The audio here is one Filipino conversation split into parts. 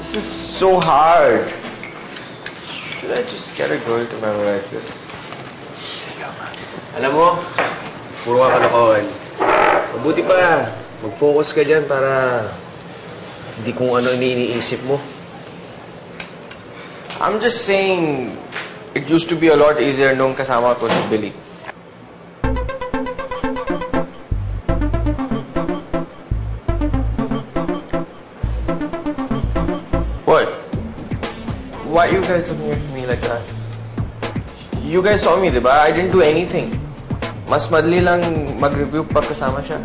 This is so hard. Should I just get a girl to memorize this? Alam mo, puro ka kalokohan. Mabuti pa, mag-focus ka dyan para hindi kung ano iniisip mo. I'm just saying, it used to be a lot easier nung kasama ko si Billy. What? Why are you guys looking at me like that? You guys saw me, diba? I didn't do anything. Mas madali lang mag-review pag kasama siya.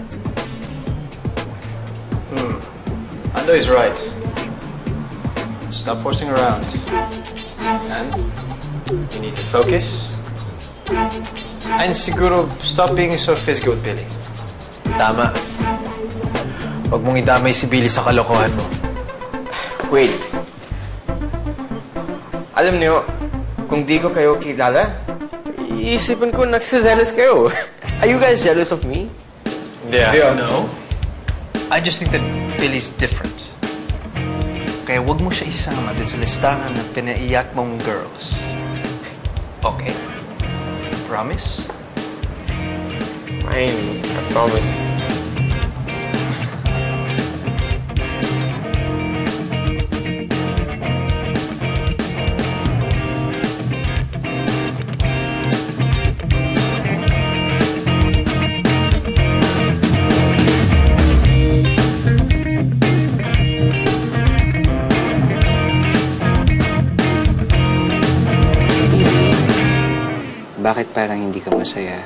Ando is right. Stop forcing around. And you need to focus. And siguro, stop being so physical with Billy. Tama. Huwag mong idamay si Billy sa kalokohan mo. Wait. Alam niyo, kung di ko kayo kilala, iisipin ko nagsizealous kayo. Are you guys jealous of me? Yeah. No. I just think that Billy's different. Kaya wag mo siya isama din sa listahan ng pinaiyak mong girls. Okay? Promise? Fine, I promise. Bakit parang hindi ka masaya?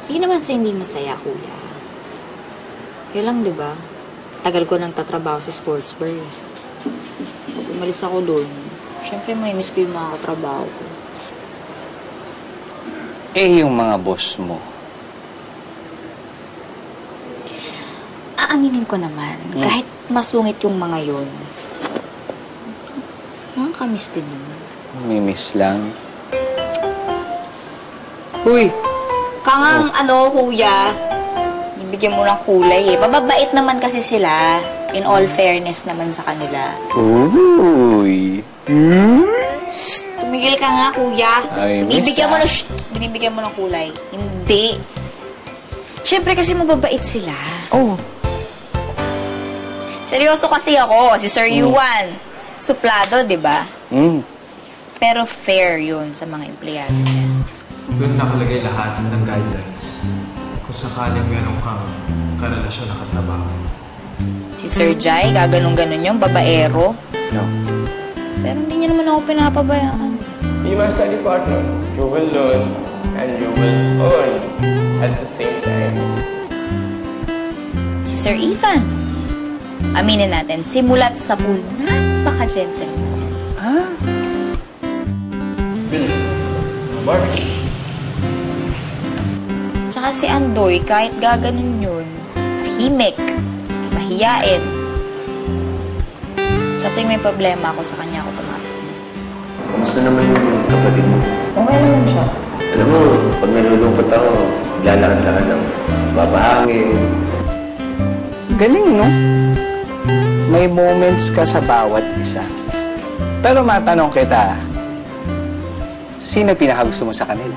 Hindi naman sa hindi masaya, kuya. Kaya lang, di ba? Tagal ko nang tatrabaho sa sports bar. Pag umalis ako doon, syempre may miss ko yung mga katrabaho ko. Eh, yung mga boss mo. Aaminin ko naman, kahit masungit yung mga yon, nakakamiss din yun. May miss lang. Uy! Kangang kuya, ibigyan mo ng kulay eh. Mababait naman kasi sila. In all fairness naman sa kanila. Uy! Shh! Tumigil ka nga, kuya. Ay, Binibigyan mo ng kulay. Hindi. Siyempre kasi mababait sila. Oh. Seryoso kasi ako, si Sir Yuan. Suplado, di ba? Pero fair yun sa mga empleyado niya. Doon nakalagay lahat ng guidelines kung sakaling meron kang karelasyon na katrabaho. Si Sir Jai, gaganong-ganon yung babaero. No. Pero hindi niya naman ako pinapabayaan. Be my study partner. You will learn and you will earn at the same time. Si Sir Ethan. Aminin natin, simulat sa pool, napaka-gentleman. Ah? Billy, barbecue. Tsaka si Andoy, kahit gaganon yun, tahimik, mahiyain. Sa tuwing may problema ako, sa kanya ako tumapit. Kamusta naman yung kapatid mo? Okay naman siya. Alam mo, pag nalulungkot ako, lalakad-lakad ng babahangin. Galing, no? May moments ka sa bawat isa. Pero matanong kita, sino pinakagusto mo sa kanila?